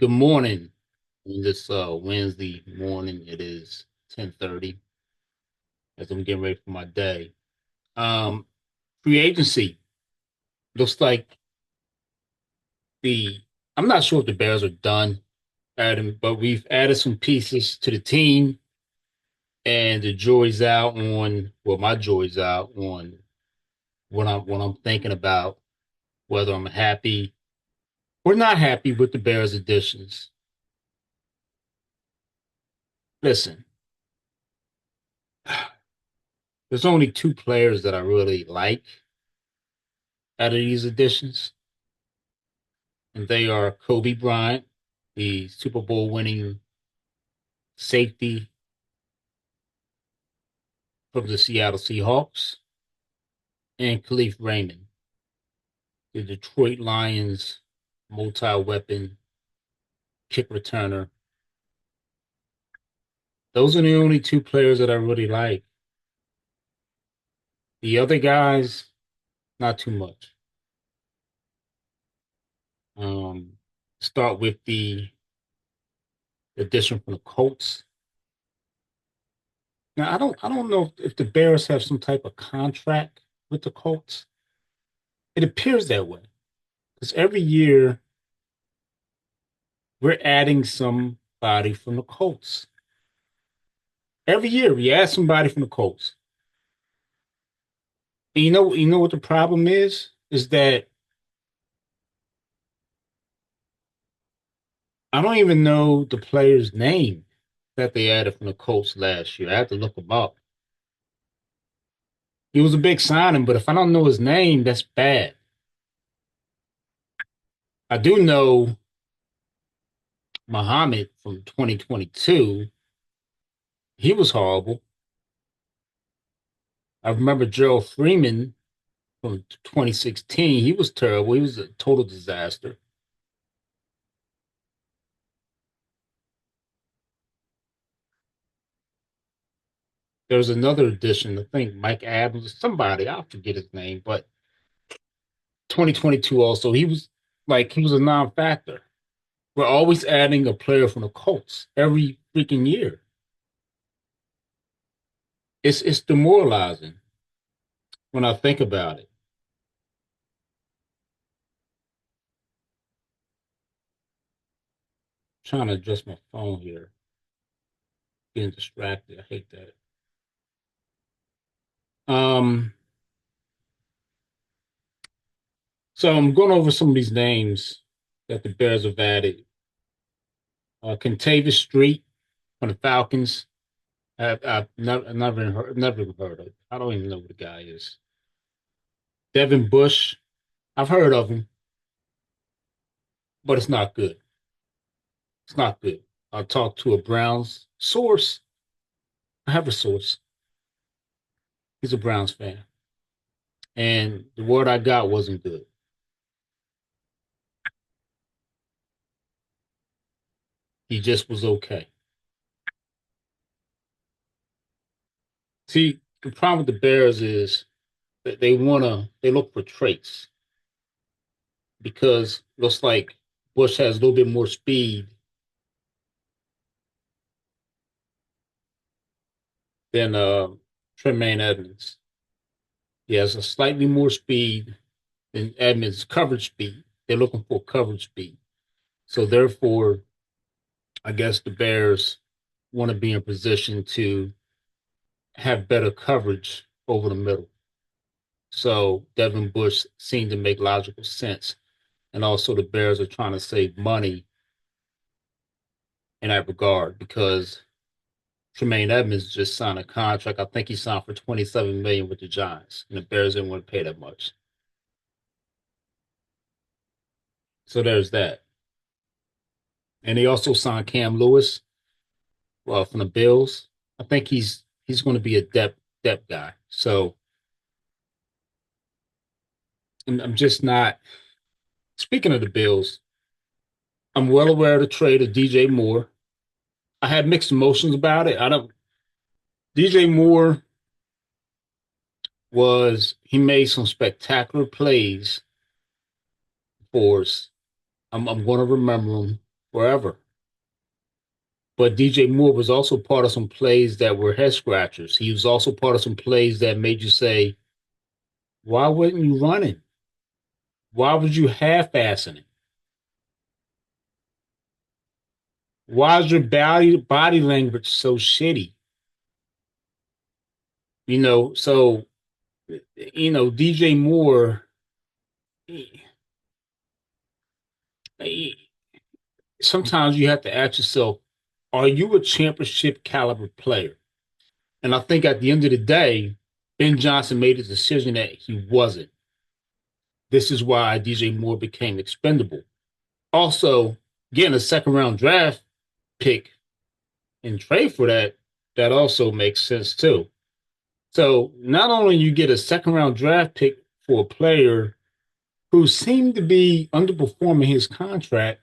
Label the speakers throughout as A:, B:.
A: Good morning. On this Wednesday morning, it is 10:30 as I'm getting ready for my day. Um, Free agency looks like the I'm not sure if the Bears are done adding, but we've added some pieces to the team, and the jury's out on my jury's out on what I'm thinking about whether I'm happy or not happy with the Bears additions. Listen, there's only two players that I really like out of these additions, and they are Kobe Bryant, the Super Bowl winning safety from the Seattle Seahawks, and Khalif Raymond, the Detroit Lions multi weapon kick returner. Those are the only two players that I really like. The other guys, not too much. Um, Start with the addition from the Colts. Now, I don't know if the Bears have some type of contract with the Colts. It appears that way because every year we're adding somebody from the Colts. Every year we add somebody from the Colts. And you know what the problem is? Is that I don't even know the player's name that they added from the Colts last year. I have to look him up. He was a big signing, but if I don't know his name, that's bad. I do know Muhammad from 2022. He was horrible. I remember Gerald Freeman from 2016. He was terrible. He was a total disaster. There was another addition, I think Mike Adams, somebody, I forget his name, but 2022 also, he was a non-factor. We're always adding a player from the Colts every freaking year. It's demoralizing when I think about it. Trying to adjust my phone here, getting distracted. I hate that. Um, so I'm going over some of these names that the Bears have added. Contavious Street from the Falcons. I've never even heard of. I don't even know who the guy is. Devin Bush. I've heard of him, but it's not good. It's not good. I talked to a Browns source. I have a source. He's a Browns fan, and the word I got wasn't good. He just was okay. See, the problem with the Bears is that they look for traits because it looks like Bush has a little bit more speed than Tremaine Edmonds. He has a slightly more speed than Edmonds' coverage speed. They're looking for coverage speed. So therefore, I guess the Bears want to be in position to have better coverage over the middle. So Devin Bush seemed to make logical sense. And also the Bears are trying to save money in that regard because Tremaine Edmonds just signed a contract. I think he signed for 27 million with the Giants, and the Bears didn't want to pay that much. So there's that. And they also signed Cam Lewis, from the Bills. I think he's going to be a depth guy. So I'm just not. Speaking of the Bills, I'm well aware of the trade of DJ Moore. I had mixed emotions about it. I don't. DJ Moore he made some spectacular plays for us. I'm going to remember him forever. But DJ Moore was also part of some plays that were head scratchers. He was also part of some plays that made you say, why wasn't you running? Why was you half-assing it? Why is your body language so shitty? So DJ Moore, he- he- sometimes you have to ask yourself, are you a championship caliber player? And I think at the end of the day, Ben Johnson made a decision that he wasn't. This is why DJ Moore became expendable. Also, getting a second round draft pick and trade for that, that also makes sense too. So not only you get a second round draft pick for a player who seemed to be underperforming his contract,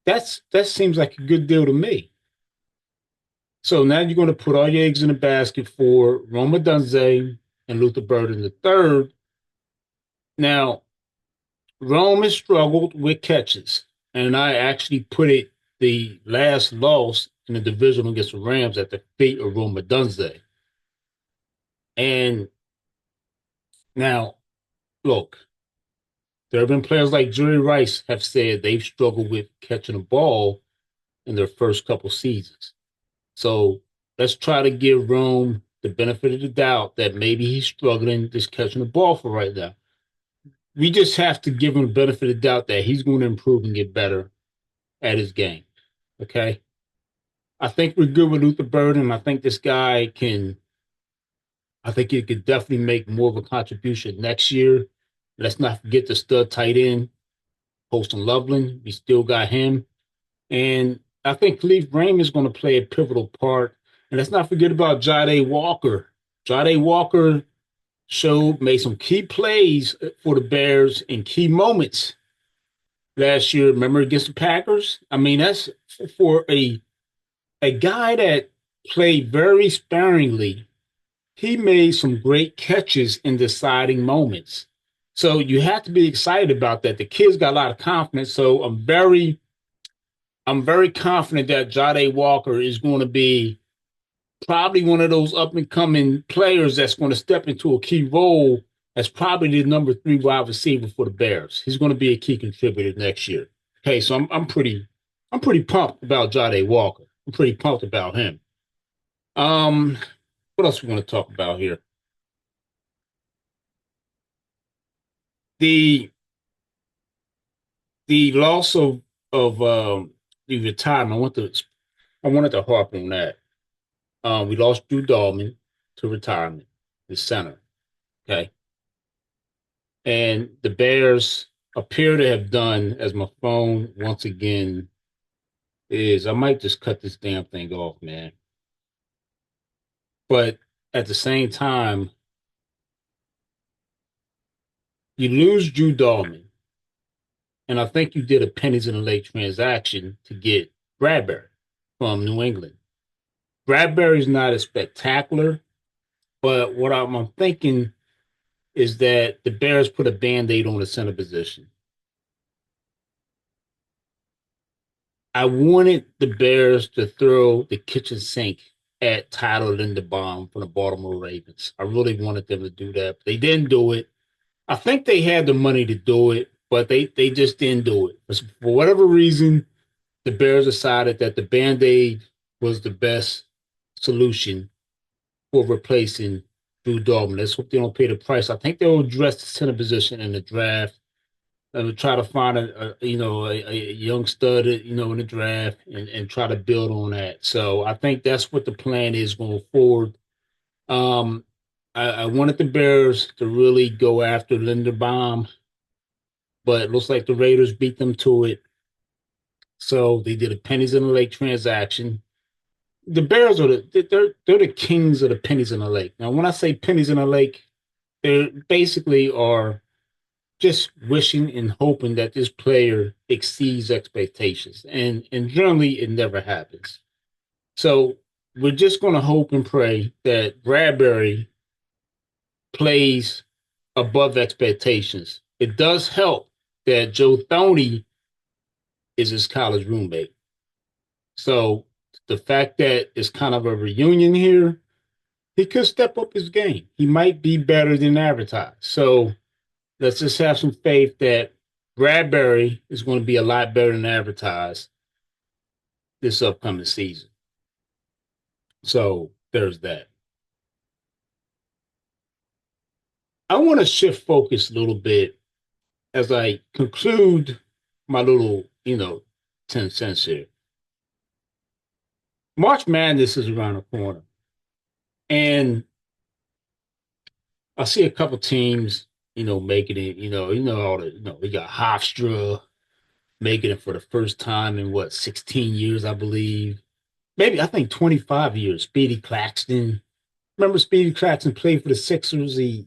A: that seems like a good deal to me. So now you're going to put all your eggs in the basket for Roma Dunze and Luther Burden the third. Now, Rome has struggled with catches, and I actually put it the last loss in the division against the Rams at the feet of Roma Dunze. And now, look, there have been players like Jerry Rice have said they've struggled with catching a ball in their first couple seasons. So let's try to give Rome the benefit of the doubt that maybe he's struggling just catching the ball for right now. We just have to give him the benefit of the doubt that he's going to improve and get better at his game. Okay. I think we're good with Luther Burden. I think this guy can, I think he could definitely make more of a contribution next year. Let's not forget the stud tight end, Poston Loveland. We still got him. And I think Khalif Raymond is going to play a pivotal part. And let's not forget about Jade Walker. Jade Walker made some key plays for the Bears in key moments last year. Remember against the Packers? I mean, that's for a guy that played very sparingly. He made some great catches in deciding moments. So you have to be excited about that. The kid's got a lot of confidence. So I'm very confident that Jade Walker is going to be probably one of those up and coming players that's going to step into a key role as probably the number 3 wide receiver for the Bears. He's going to be a key contributor next year. Okay, so I'm pretty pumped about Jade Walker. I'm pretty pumped about him. Um, what else we want to talk about here? The the loss of the retirement. I wanted to harp on that. We lost Drew Dahlman to retirement, the center. Okay, and the Bears appear to have done, as my phone once again is. I might just cut this damn thing off, man. But at the same time, you lose Drew Dahlman, and I think you did a pennies in the late transaction to get Bradbury from New England. Bradbury's not as spectacular, but what I'm thinking is that the Bears put a band-aid on the center position. I wanted the Bears to throw the kitchen sink at Tyler Linderbaum from the Baltimore Ravens. I really wanted them to do that. But they didn't do it. I think they had the money to do it, but they just didn't do it. For whatever reason, the Bears decided that the Band-Aid was the best solution for replacing Drew Dalman. Let's hope they don't pay the price. I think they'll address the center position in the draft and try to find a young stud in the draft and try to build on that. So I think that's what the plan is going forward. Um, I wanted the Bears to really go after Linderbaum, but it looks like the Raiders beat them to it. So they did a pennies in the lake transaction. The Bears they're the kings of the pennies in the lake. Now, when I say pennies in the lake, they basically are just wishing and hoping that this player exceeds expectations, and generally it never happens. So we're just going to hope and pray that Bradbury plays above expectations. It does help that Joe Thoney is his college roommate. So the fact that it's kind of a reunion here, he could step up his game. He might be better than advertised. So let's just have some faith that Bradbury is going to be a lot better than advertised this upcoming season. So there's that. I want to shift focus a little bit as I conclude my little, 10 cents here. March Madness is around the corner. And I see a couple teams, making it, all the, we got Hofstra making it for the first time in 16 years, I believe. Maybe I think 25 years. Speedy Claxton. Remember Speedy Claxton played for the Sixers, the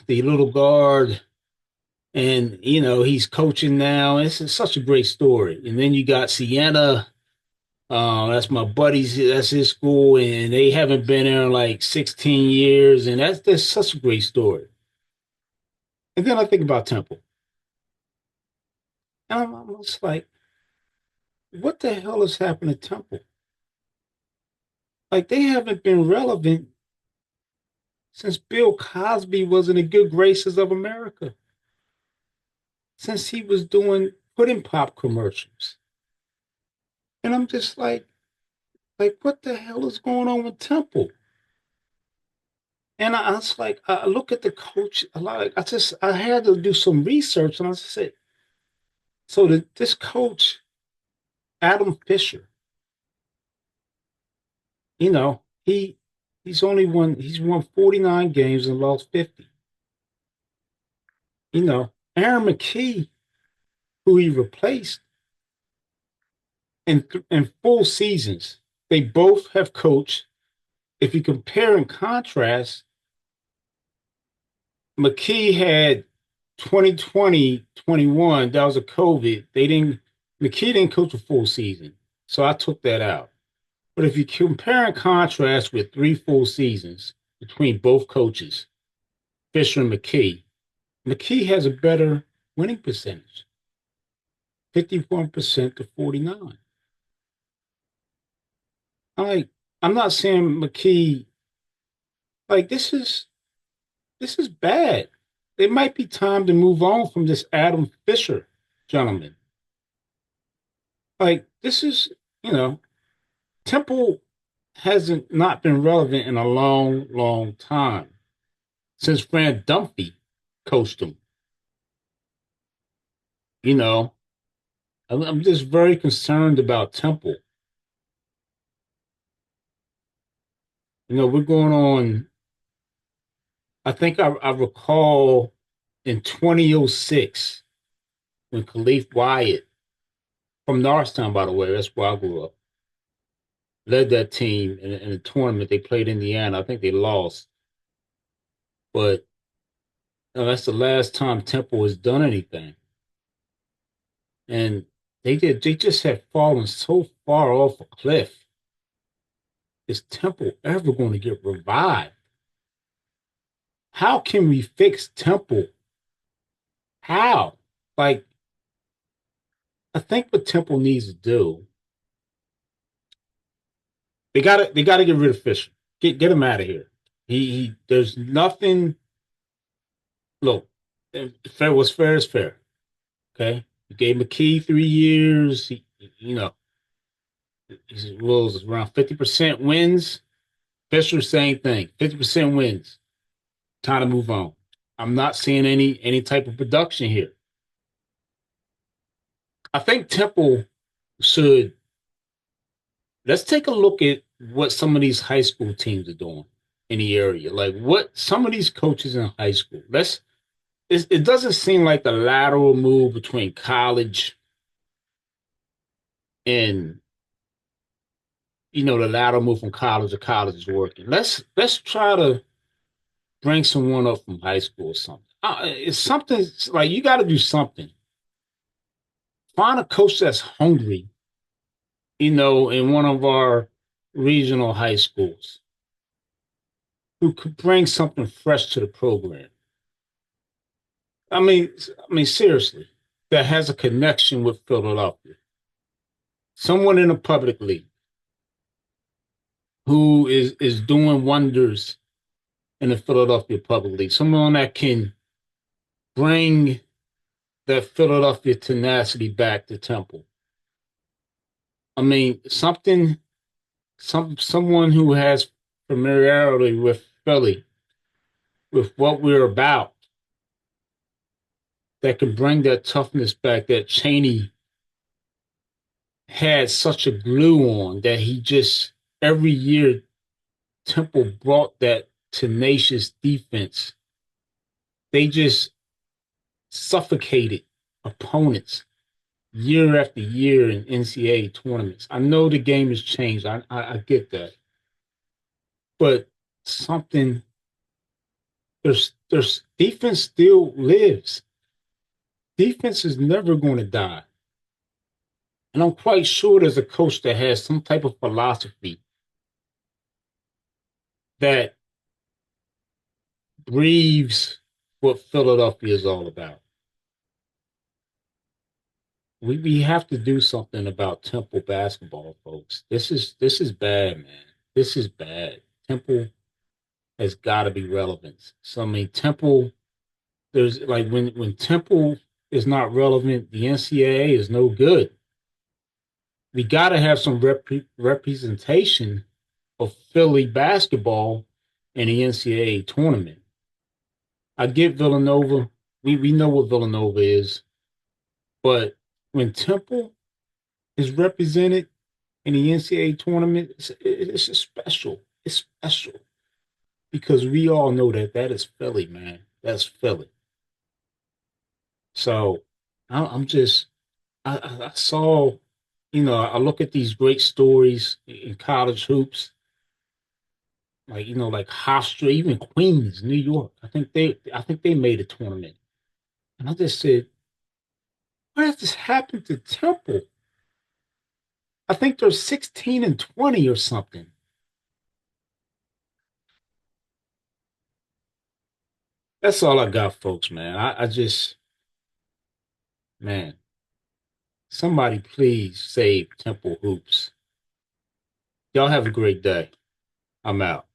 A: little guard. And, he's coaching now. It's such a great story. And then you got Siena. That's my buddies. That's his school. And they haven't been there in like 16 years. And that's such a great story. And then I think about Temple. And I'm just like, what the hell has happened to Temple? Like, they haven't been relevant since Bill Cosby was in the good graces of America, since he was doing pudding pop commercials. And I'm just like, what the hell is going on with Temple? And I was like, I look at the coach a lot. I had to do some research, and I said, so this coach, Adam Fisher, he's won 49 games and lost 50. Aaron McKee, who he replaced in full seasons, they both have coached. If you compare and contrast, McKee had 2020, 21. That was a COVID. McKee didn't coach a full season. So I took that out. But if you compare and contrast with 3 full seasons between both coaches, Fisher and McKee has a better winning percentage, 51% to 49. I'm not saying McKee, like this is bad. It might be time to move on from this Adam Fisher gentleman. Like this is, you know, Temple hasn't not been relevant in a long, long time since Fran Dunphy coached him. You know, I'm just very concerned about Temple. We're going on. I think I recall in 2006 when Khalif Wyatt from Norristown, by the way, that's where I grew up, led that team in a tournament. They played Indiana. I think they lost, but that's the last time Temple has done anything. And they just have fallen so far off a cliff. Is Temple ever going to get revived? How can we fix Temple? How? Like, I think what Temple needs to do, they gotta get rid of Fisher. Get him out of here. He there's nothing. Look, fair what's fair is fair. Okay, you gave McKee 3 years. You know, his rules around 50% wins. Fisher, same thing. 50% wins. Time to move on. I'm not seeing any type of production here. I think Temple should let's take a look at what some of these high school teams are doing in the area. Like what some of these coaches in high school. It doesn't seem like the lateral move between college and the lateral move from college to college is working. Let's try to bring someone up from high school or something. It's something like you got to do something. Find a coach that's hungry, in one of our regional high schools who could bring something fresh to the program. I mean, seriously, that has a connection with Philadelphia. someone in a public league who is doing wonders in the Philadelphia public league, someone that can bring that Philadelphia tenacity back to Temple. I mean, someone who has familiarity with Philly, with what we're about, that can bring that toughness back that Cheney had such a glue on that he just every year Temple brought that tenacious defense. They just suffocated opponents year after year in NCAA tournaments. I know the game has changed. I get that, but something there's defense still lives. Defense is never going to die, and I'm quite sure there's a coach that has some type of philosophy that breathes what Philadelphia is all about. We have to do something about Temple basketball, folks. This is bad, man. This is bad. Temple has got to be relevant. So I mean, Temple. There's like when Temple is not relevant, the NCAA is no good. We got to have some representation of Philly basketball in the NCAA tournament. I get Villanova. We know what Villanova is, but when Temple is represented in the NCAA tournament, it's just special. It's special because we all know that that is Philly, man. That's Philly. So I'm just I saw, I look at these great stories in college hoops, like like Hofstra, even Queens, New York. I think they made a tournament, and I just said, what has this happened to Temple? I think they're 16-20 or something. That's all I got, folks, man. I just, man, somebody please save Temple hoops. Y'all have a great day. I'm out.